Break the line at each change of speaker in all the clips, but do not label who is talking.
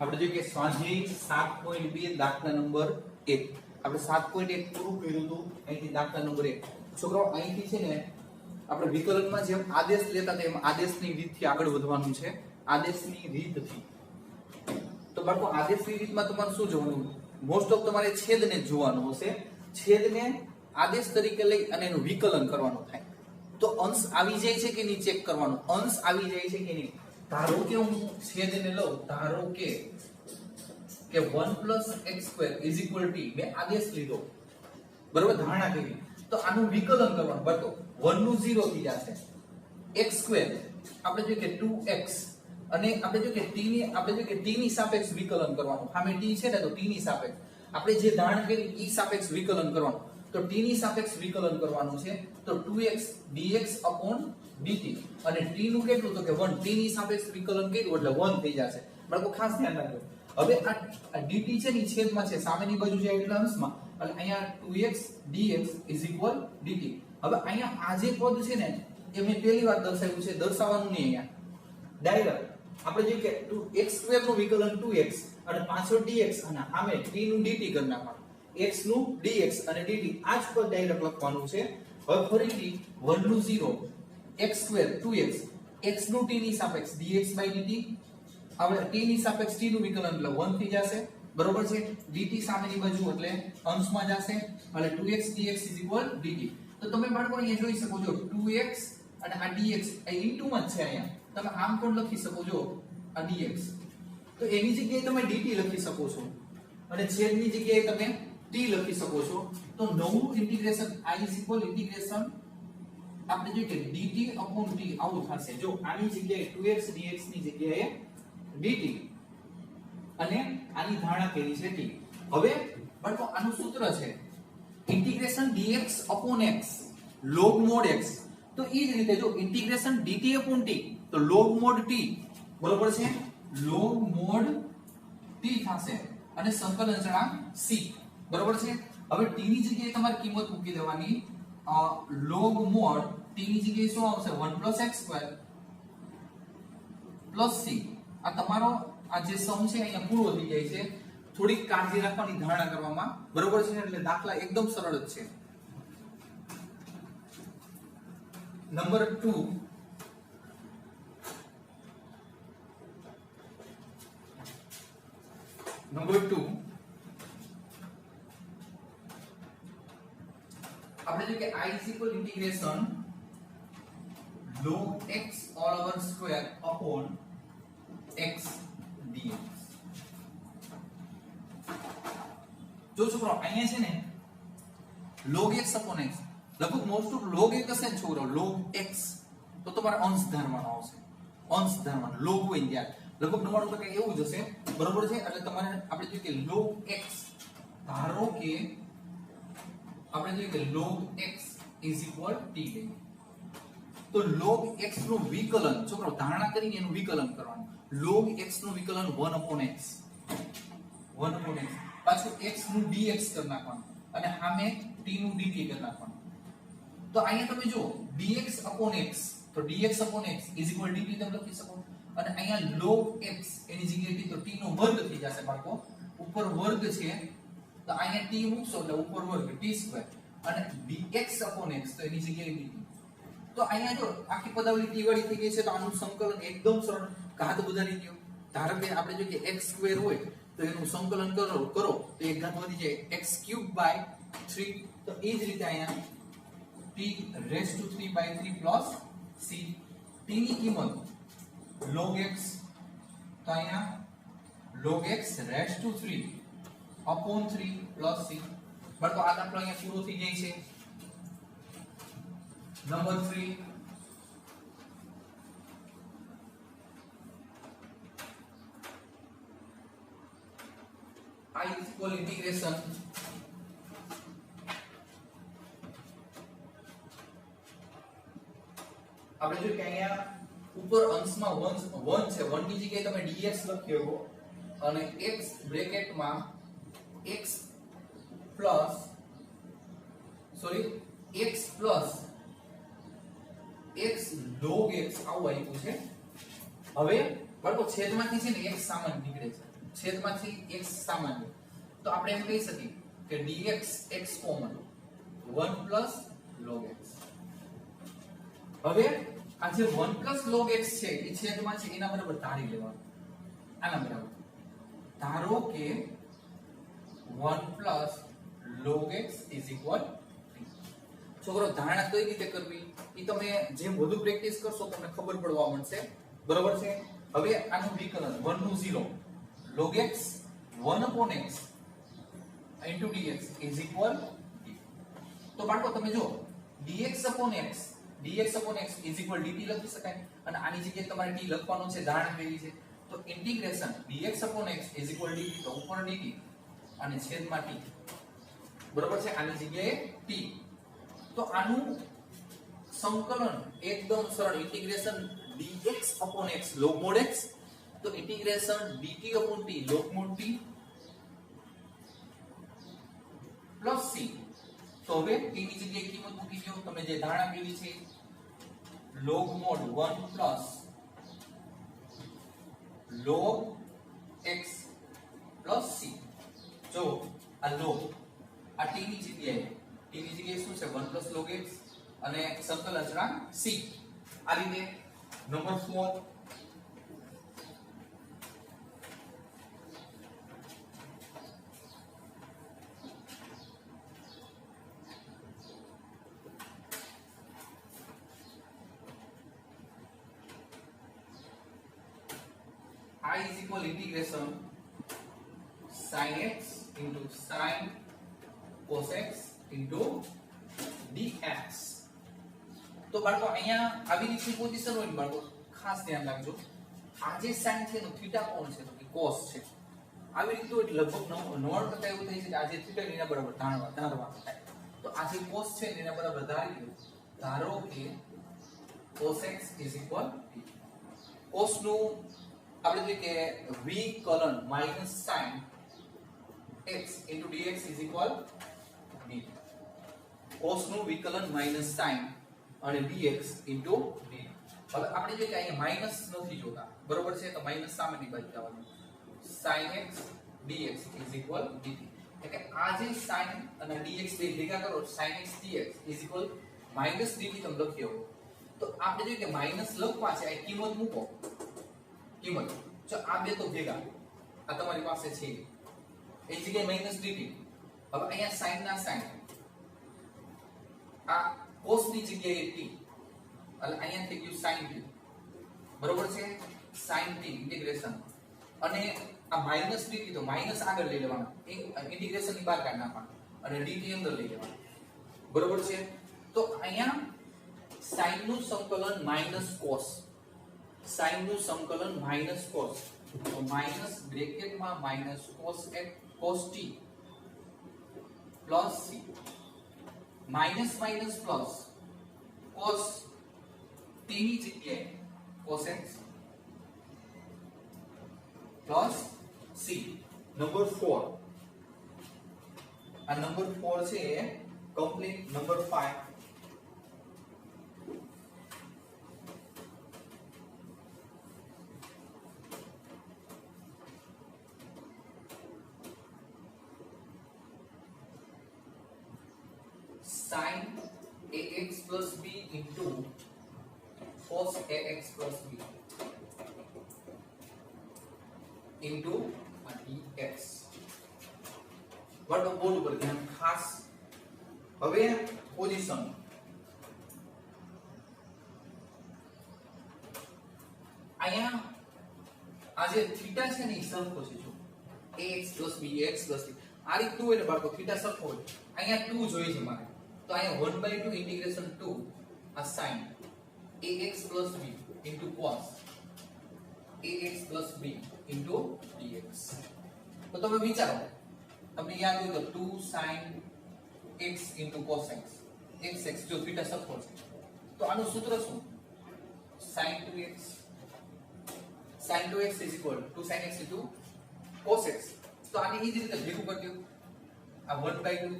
આપણે જોઈએ કે સ્વાધ્યાય 7.2 દાખલા નંબર 1 આપણે 7.1 પૂરું કર્યું હતું અહીંથી દાખલા નંબર 1 છોકરાઓ અહીંથી છે ને આપણે વિકલનમાં જેમ આદેશ લેતા તેમ આદેશની રીતથી આગળ વધવાનું છે આદેશની રીતથી તો બાળકો આદેશની રીતમાં તમારે શું જોવાનું મોસ્ટ ઓફ તમારે છેદને જ જોવાનું હશે છેદને આદેશ તરીકે લઈ અને એનું વિકલન કરવાનું થાય તો અંશ આવી જાય છે કે નહીં ચેક કરવાનું અંશ આવી જાય છે કે નહીં ધારો કે હું છેદને લઉં ધારો કે 1 + x² = t મેં આદેશ લીધો બરોબર ધારણા કરી તો આનું વિકલન કરવાનું બતો 1 નું 0 થઈ જશે x² આપણે જોઈએ કે 2x અને આપણે જોઈએ કે t ની આપણે જોઈએ કે t ની સાપેક્ષ વિકલન કરવાનું સામે t છે ને તો t ની સાપેક્ષ આપણે જે ધારણા કરી e સાપેક્ષ વિકલન કરવાનું તો t ની સાપેક્ષ વિકલન કરવાનું છે તો 2x dx dt અને t નું કેટલું તો કે 1 t ની સાપેક્ષ વિકલન કર્યું એટલે 1 થઈ જશે બાળકો ખાસ ધ્યાન રાખજો હવે આ dt છે ની છેદમાં છે સામેની બાજુ છે એટલે અંશમાં એટલે અહીંયા 2x dx = dt હવે અહીંયા આ જે પદ છે ને એ મેં પહેલી વાર દર્શાવ્યું છે દર્શાવવાનું નહીં અહીંયા ડાયરેક્ટ આપણે જે કે 2x² નું વિકલન 2x અને પાછળ dx અને સામે t નું dt કરી નાખવાનું x નું dx અને dt આ જ પદ ડાયરેક્ટ લખવાનું છે હવે ફરીથી 1 નું 0 x² 2x x નું t ની સાપેક્ષ dx/dt હવે t ની સાપેક્ષ t નું વિકલન એટલે 1 થઈ જશે બરોબર છે dt સામેની બાજુ એટલે અંશમાં જશે એટલે 2x dx = dt તો તમે બાળકો અહીંયા જોઈ શકો છો 2x અને આ dx એ ઇન્ટુ માં છે અહીંયા તમે આમ પણ લખી શકો છો આ dx તો એની જગ્યાએ તમે dt લખી શકો છો અને છેદની જગ્યાએ તમે t લખી શકો છો તો નવું ઇન્ટિગ્રેશન I ઇન્ટિગ્રેશન આપણે જોઈએ કે dt/t આવું થશે જો આની જગ્યાએ 2x dx ની જગ્યાએ dt અને આની ધારણા કરી છે t હવે બાળકો આનું સૂત્ર છે integration dx/x log mod x તો એ જ રીતે જો ઇન્ટિગ્રેશન dt/t તો log mod t બરોબર છે log mod t થશે અને સંકલન અચળાંક c બરોબર છે હવે t ની જગ્યાએ તમારે કિંમત મૂકી દેવાની log mod t ની જગ્યાએ શું આવશે 1 + x² + c આ તમારો આ જે સમ છે અહીંયા પૂરો થઈ જાય છે થોડીક કાળજી રાખવાની ધારણા કરવામાં બરોબર છે એટલે દાખલા એકદમ સરળ જ છે નંબર 2 આપણે જો કે I integration log x all/² upon x dx જો છોકરો અહીંયા છે ને log x upon x લગભગ મોસ્ટ ઓફ log x હશે ને છોકરો log x તો તમારે અંશ ધારવાનો આવશે અંશ ધારવાનો log હોય ત્યાં લગભગ 99% એવું જ હશે બરોબર છે એટલે તમારે આપણે જોઈએ કે log x ધારો કે આપણે જોઈએ કે log x = t તો log x નું વિકલન છોકરો ધારણા કરીને એનું વિકલન કરવાનું log x નું વિકલન 1/x પાછું x નું dx કરી નાખવાનું અને સામે t નું dt કરી નાખવાનું તો અહીંયા તમે જો dx/x તો dx/x = dt તમે લખી શકો અને અહીંયા log x એની જગ્યાએ તો t નો વર્ગ થઈ જશે બાળકો ઉપર વર્ગ છે તો અહીંયા t મૂકશો એટલે ઉપર વર્ગ t² અને dx/x તો એની જગ્યાએ dt તો અહીંયા જો આખી પદાવલી t વાળી થઈ ગઈ છે તો આનું સંકલન એકદમ સરળ ઘાત વધારી દો ધારો કે આપણે જો કે x² હોય તો એનું સંકલન કરો તો એક ઘાત વધી જાય x³ / 3 તો એ જ રીતે અહીંયા t⁵ + c t ની કિંમત log x તો અહીંયા log x⁵ upon 3 + c બરાબર આ દાખલો અહીંયા પૂરો થઈ જાય છે નંબર 3 I ઇન્ટિગ્રેશન આપણે જો કે અહીંયા ઉપર અંશમાં 1 છે 1 ની જગ્યાએ તમે dx લખ્યો અને x બ્રેકેટમાં x plus x log x આવું આવ્યું છે હવે બાળકો છેદમાંથી છે ને x સામાન્ય નીકળે છે છેદમાંથી x સામાન્ય, તો આપણે એમ કહી શકીએ કે dx x common 1 log x. હવે આ જે 1 log x છે એ છેદમાં છે એના બરાબર ધારી લેવાનું. આના બરાબર ધારો કે 1 log x is equal. છોકરો ધારણા કઈ રીતે કરવી એ તમે જેમ વધુ પ્રેક્ટિસ કરશો તમને ખબર પડવા મળશે. બરોબર છે. હવે આનું વિકલન 1 નું 0 log x 1 upon x into dx is equal. તો બાળકો તમે જો dx upon x is equal dt લખી શકાય અને આની જગ્યાએ તમારે t લખવાનું છે. ધારણા કેવી છે તો integration dx upon x is equal dt, તો ઉપર dt અને છેદમાં t. બરોબર છે. આની જગ્યાએ t. તો આનું સંકલન એકદમ સરળ, integration dx upon x log mod x, તો integration dt upon t log mod t plus c. તો હવે t ની જગ્યાએ કિંમત મૂકી દો. તમે જે ધારણા કરી છે log mod 1 plus log x plus c. જો આ log આ t ની જગ્યાએ શું છે 1 plus log x અને સંકલન અચળાંક c. આ રીતે number 4 I is equal integration sin x into sin cos x into dx. તો બાળકો અહીંયા આવી રીતની પોઝિશન હોય ને બાળકો ખાસ ધ્યાન રાખજો. આ જે sin છે એનો થીટા કોણ છે તો કે cos છે. આવી રીતે એટલે લગભગ 99% એવું થાય છે કે આ જે થીટા એના બરાબર ધારવા થાય. તો આ જે cos છે એના બરાબર ધારી લો. ધારો કે cos x is equal cos નું આપણે જોઈએ કે વિકલન minus sin x into dx is equal dt. cos નું વિકલન માઈનસ sin અને dx into dt. હવે આપણે જોઈએ કે અહીંયા માઈનસ નથી જોતા. બરોબર છે. તો માઈનસ સામેની બાજુ જવાનું. sin x dx is equal dt. એટલે આ જે sin અને dx બે ભેગા કરો sin x dx is equal minus dt તમે લખી આવો. તો આપણે જોઈએ કે માઈનસ લખવા છે આ કિંમત મૂકો. કિંમત જો આ બે તો ભેગા આ તમારી પાસે છે એ જગ્યાએ માઈનસ dt. હવે અહીંયા sin ના sin આ cos ની જગ્યાએ t એટલે અહીંયા થઈ ગયું sin t. બરોબર છે. sin t ઇન્ટિગ્રેશન અને આ માઈનસ dt તો માઈનસ આગળ લઈ લેવાનું, ઇન્ટિગ્રેશન ની બહાર કાઢી નાખવાનું અને dt અંદર લઈ લેવાનું. બરોબર છે. તો અહીંયા sin નું સંકલન માઈનસ cos, sin નું સંકલન માઈનસ cos, તો માઈનસ બ્રેકેટમાં minus cos t plus c minus minus plus cos t ની જગ્યાએ cos x plus c. Number 4 આ નંબર 4 છે complete. Number 5 sin ax plus b into cos ax plus b into dx. બરાબર. Board ઉપર ધ્યાન ખાસ. હવે પોઝિશન અહીંયા આ જે થીટા છે ને એ સરખો છે. જો ax plus b x plus b આ રીતનું હોય ને બાળકો થીટા સરખો હોય. અહીંયા 2 જોઈએ છે મારે તો અહીંયા 1/2 ઇન્ટિગ્રેશન 2 આ sin ax plus b into cos ax plus b into dx. તો તમે વિચારો તમને યાદ હોય તો 2 sin x into cos x x જો થીટા સરખો છે તો આનું સૂત્ર શું sin 2x is equal to 2 sin x into cos x. તો આને એ જ રીતે ભેગું કરી દો. આ 1/2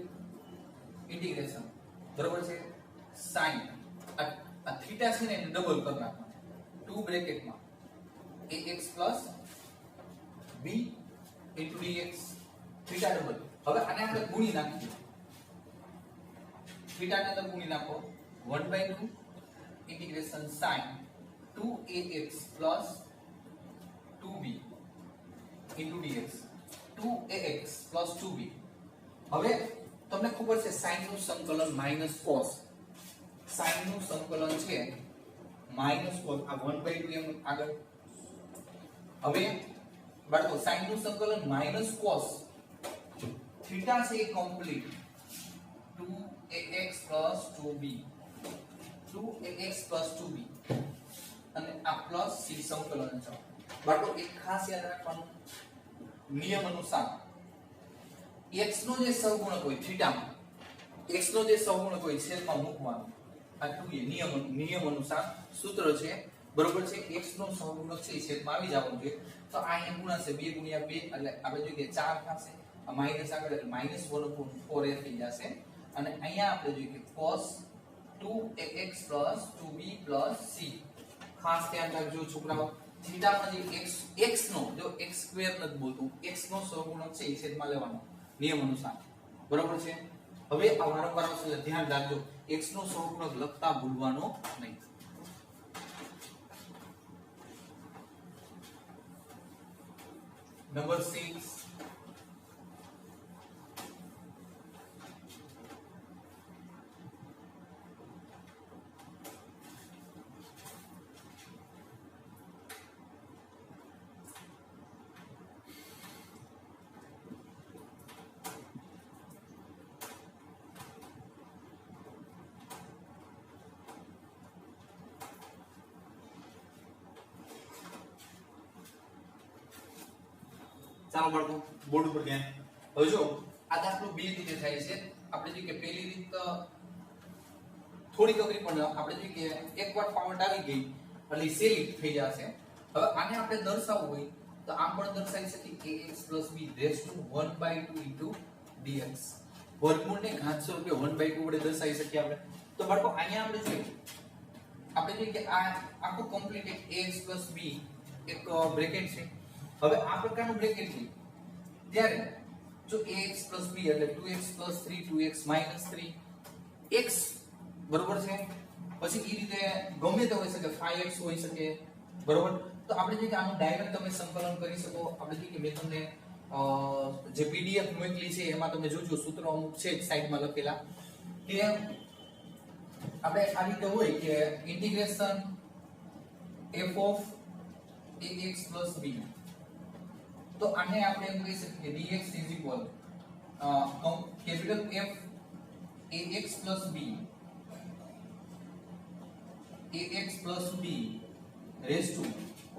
ઇન્ટિગ્રેશન બરોબર છે sin આ થીટા છે ને એને ડબલ કરી નાખવાનું 2 બ્રેકેટમાં ax plus b into dx theta double હવે આને આપણે ગુણી નાખીએ theta ને અંદર ગુણી નાખો 1/2 integration sin 2ax plus 2b into dx 2ax plus 2b હવે તમને ખબર છે sin નું સંકલન minus cos sin નું સંકલન છે minus cos આ 1/2 એમ આગળ હવે બાળકો sin નું સંકલન minus cos થીટા છે એ complete 2ax plus 2b 2ax plus 2b અને આ પ્લસ c સંકલન છે બાળકો એક ખાસ યાદ રાખવાનું નિયમ અનુસાર x નો જે સહગુણક હોય થીટા માં x નો જે સહગુણક હોય છેદમાં મૂકવાનો આ 2a નિયમ અનુસાર સૂત્ર છે બરોબર છે x નો સહગુણક છે છેદમાં આવી જવાનો છે તો આ અહીં ગુણાશે 2 ગુણ્યા 2 એટલે આપણે જોઈએ કે 4 થશે આ માઈનસ આગળ એટલે -1/4a થઈ જશે અને અહીંયા આપણે જોઈએ કે cos 2ax 2b c ખાસ ધ્યાન રાખજો છોકરાઓ થીટામાં જે x નો જો x2 નથી બોલતું x નો સહગુણક છે એ છેદમાં લેવાનો નિયમ અનુસાર બરોબર છે હવે આ વારંવાર આવશે ધ્યાન રાખજો x નો સહગુણક લખતા ભૂલવાનો નહીં નંબર 6 ચાલો બાળકો બોર્ડ ઉપર ધ્યાન હવે જો આ દાખલો બે રીતે થાય છે આપણે જે કે પહેલી રીત થોડી અઘરી પણ આપણે જે કે એકવાર પાવર આવી ગઈ એટલે સેલી થઈ જશે હવે આને આપણે દર્શાવવું હોય તો આમ પણ દર્શાવી શકીએ ax b raised to 1/2 dx વર્ગમૂળ ને ઘાત સ્વરૂપે 1/2 વડે દર્શાવી શકીએ આપણે તો બાળકો અહીંયા આપણે જોઈએ આપણે જોઈએ કે આ આખું કમ્પ્લીટ એક ax b એક બ્રેકેટ છે હવે આ પ્રકારનું બ્રેકેટ છે ત્યારે જો ax b એટલે 2x 3 2x 3 x બરોબર છે પછી એ રીતે ગમે તે હોઈ શકે 5x હોઈ શકે બરોબર તો આપણે જે કે આનું ડાયરેક્ટ તમે સંકલન કરી શકો આપણે જે કે મેં તમને જે પીડીએફ મોકલી છે એમાં તમે જોજો સૂત્રો અમુક છે સાઈડમાં લખેલા કે આપણે આ રીતે હોય કે integration f of ax b તો આને આપણે એમ કહી શકીએ dx capital F ax b raise to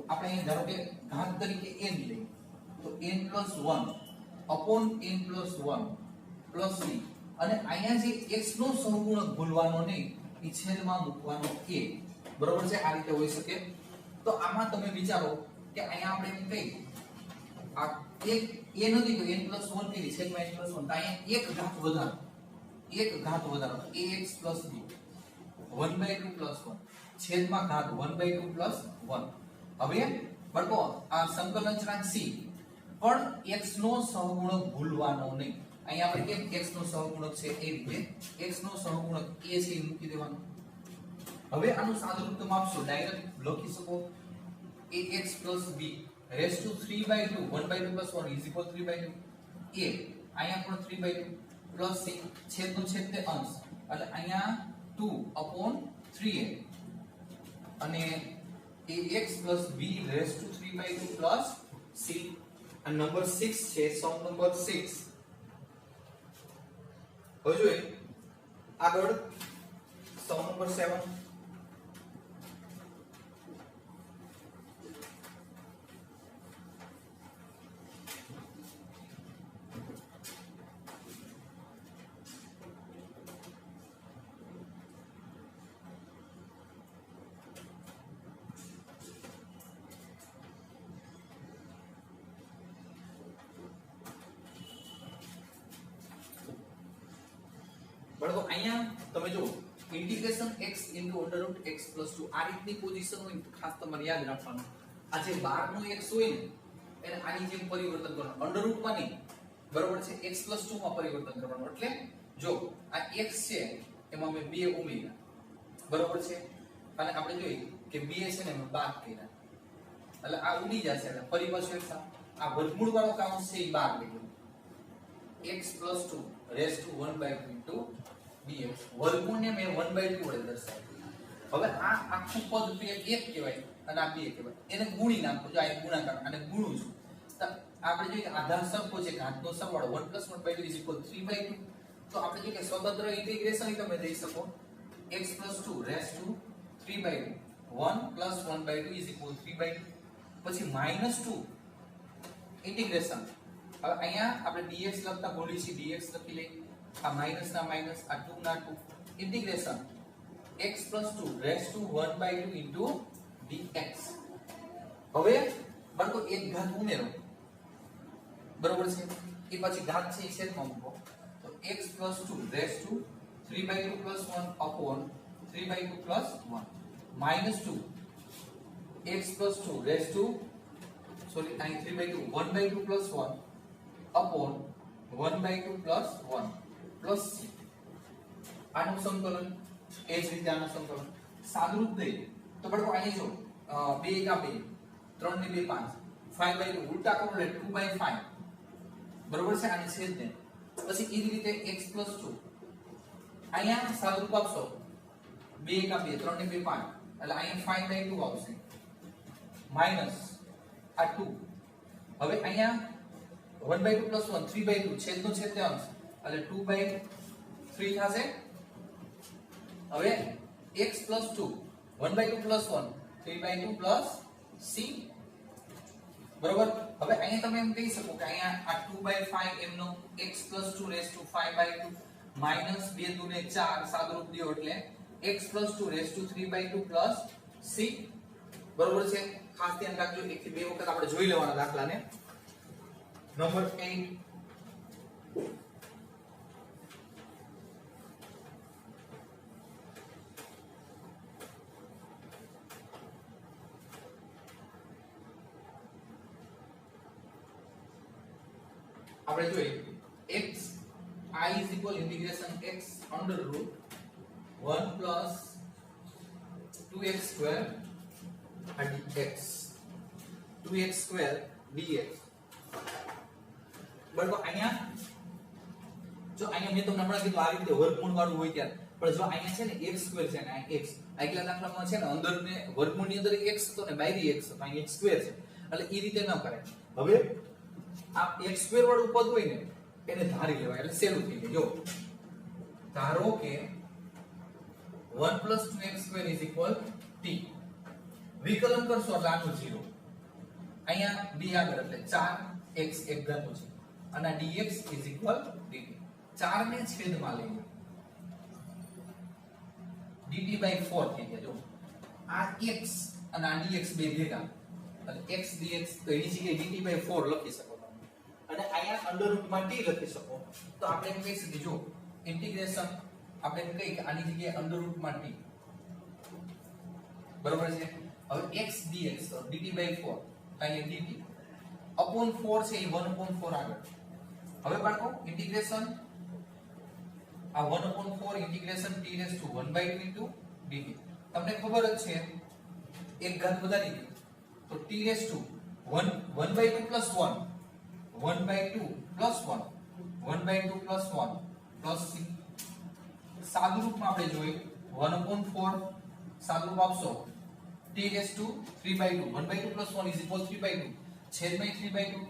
આપણે અહીં ધારો કે ઘાત તરીકે n લઈએ તો n + 1 upon n + 1 plus c અને અહીંયા જે x નો સહગુણક ભૂલવાનો નહીં એ છેદમાં મૂકવાનો a બરોબર છે આ રીતે હોઈ શકે તો આમાં તમે વિચારો કે અહીંયા આપણે એમ કહી આ એક a નથી તો n + 1 કરી છેદમાં n + 1 તો અહીંયા એક ઘાત વધારો ax b 1/2 + 1 છેદમાં ઘાત 1/2 + 1 હવે બાળકો આ સંકલન અચળાંક c પણ x નો સહગુણક ભૂલવાનો નહીં અહીંયા આપણે કેમ x નો સહગુણક છે એ રીતે x નો સહગુણક a છે એ મૂકી દેવાનો હવે આનું સાદુરૂપ તમે આપશો ડાયરેક્ટ લખી શકો ax + b raised to 3/2 1/2 + 1 is equal 3/2 a અહીંયા પણ 3/2 પ્લસ c છેદનો છેદ તે અંશ એટલે અહીંયા 2/3a અને ax + b raised to 3/2 plus c અને નંબર 6 છે સમ નંબર 6 હવે જોઈએ આગળ સમ નંબર 7 બરાબર અહીંયા તમે જો ઇન્ટિગ્રેશન x √x + 2 આ રીતની પોઝિશન હોય તો ખાસ તમારે યાદ રાખવાનું આ જે 12 નો x હોય ને એને આની જેમ પરિવર્તન કરવાનું, અંડરરૂટ માં નહીં, બરોબર છે, x + 2 માં પરિવર્તન કરવાનું. એટલે જો આ x છે એમાં મેં 2 ઉમેર્યા, બરોબર છે, અને આપણે જોઈએ કે 2 છે ને મેં બાદ કર્યા, એટલે આ ઉડી જશે. એટલે ફરી પાછું એક આ વર્ગમૂળ વાળો કાઉન્સ છે એ 12 લઈ લો, x + 2 raise to 1/2 into dx. વર્ગમૂળને મેં 1/2 વડે દર્શાવ્યું. હવે આ આખું પદ એક કહેવાય અને આ 2 કહેવાય, એને ગુણી નાખો. જો આ ગુણાકાર અને ગુણું છું તો આપણે જોઈએ કે આધાર સરખો છે, ઘાતનો સરવાળો 1 + 1/2 = 3/2. તો આપણે જોઈએ કે સ્વતંત્ર ઇન્ટિગ્રેશન તમે દઈ શકો, x + 2 રેઝ ટુ 3/2, 1 + 1/2 = 3/2. પછી -2 ઇન્ટિગ્રેશન. હવે અહીંયા આપણે dx લખતા ભૂલી છીએ, dx લખી લઈએ, આ માઈનસ ના માઈનસ, આ 2 ના 2, integration x + 2 raise to 1/2 into dx. હવે બાળકો એક ઘાત ઉમેરો, બરોબર છે, એ પછી ઘાત છે એ છેદમાં મૂકો, તો x + 2 raise to 3/2 + 1 upon 3/2 + 1 -2 x + 2 raise to sorry અહીં 3/2 1/2 + 1 અપોન 1/2 + 1 પ્લસ c. આનું સંકલન એ જ રીતે આનું સંકલન સાદુરૂપ દઈએ તો બાળકો અહીંયા જો 2 * 2 3 ને 2 5 5/2 ઉલટા કરો એટલે 2/5, બરોબર છે, આની છેદ ને. પછી એ જ રીતે x + 2 અહીંયા સાદુરૂપ આપશો 2 * 2 3 ને 2 5 એટલે અહીંયા 5/2 આવશે માઈનસ આ 2. હવે અહીંયા 1/2 + 1 3/2 છેદનો છેદ અંશ એટલે 2/3 થશે. હવે x + 2 1/2 + 1 3/2 + c, બરોબર. હવે અહીંયા તમે એમ કહી શકો કે અહીંયા આ 2/5 એમનો x + 2 રેઝ ટુ 5/2 માઈનસ 2 * 2 = 4 સાદુરૂપ દો એટલે x + 2 રેઝ ટુ 3/2 + c, બરોબર છે. ખાસ ધ્યાન રાખજો, 1 થી 2 વખત આપણે જોઈ લેવાના દાખલાને. નંબર 8 આપણે જોઈએ x I integration x under root 1 plus 2x square dx 2x square dx. બરાબર. અહીંયા જો અહીંયા મેં તમને હમણાં કીધું આ રીતે વર્ગમૂળ વાળું હોય ત્યારે, પણ જો અહીંયા છે ને x સ્ક્વેર છે ને આ x આગલા દાખલામાં છે ને અંદર ને વર્ગમૂળની અંદર x હતો ને બાયરી x હતો, અહીંયા x સ્ક્વેર છે એટલે એ રીતે ન કરાય. હવે આ x સ્ક્વેર વાળું પદ હોય ને એને ધારી લેવાય એટલે સહેલું થઈ જાય. જો ધારો કે 1 plus 2x square is equal t, વિકલન કરશો એટલે આનું 0, અહીંયા b આગળ એટલે 4x એક ઘાતનું છે અને dx is equal dt. 4 ને છેદમાં લઈએ dt/4 થઈ ગયા. જો આ x અને આ dx બે ભેગા એટલે x dx તો એની જગ્યાએ dt/4 લખી શકો તમે, અને અહીંયા અંડર રૂટ માં t લખી શકો. તો આપણે એમ કહી શકીએ જો ઇન્ટિગ્રેશન આપણે એમ કહીએ કે આની જગ્યાએ અંડર રૂટ માં t, બરોબર છે. હવે x dx તો dt/4 અહીંયા dt upon 4 છે એ 1/4 આગળ. હવે બાળકો ઇન્ટિગ્રેશન આ 1/4 integration t raised to 1/2 into dt. તમને ખબર જ છે એક ઘાત વધારી દો તો t raised to 1/2 plus 1 1/2 plus 1 1/2 plus 1 plus c. સાદુરૂપમાં આપણે જોઈએ 1/4 સાદુરૂપ આપશો t raised to 3/2 1/2 plus 1 is equal 3/2 છેદમાં 3/2,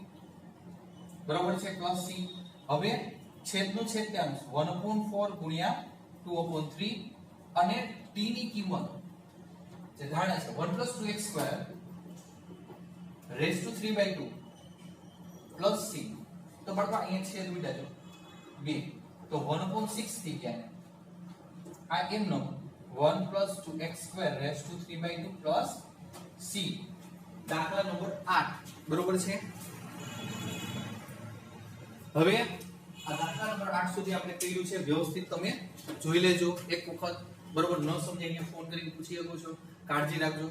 બરાબર છે, પ્લસ c. હવે છેદનું છેદતાંશ 1/4 ગુણ્યા 2/3 અને t ની કિંમત જે ધારણા છે 1 plus 2x square raised to 3/2 plus c. તો બાળકો અહીંયા છેદ ઉડ્યા જો 2 તો 1/6 થઈ ગયા. આ એમનો 1 plus 2x square raised to 3/2 plus c. દાખલા નંબર 8, બરોબર છે. હવે આ દાખલા નંબર 8 સુધી આપણે કર્યું છે, વ્યવસ્થિત તમે જોઈ લેજો એક વખત, બરોબર. ન સમજે અહીંયા ફોન કરીને પૂછી શકો છો, કાળજી રાખજો.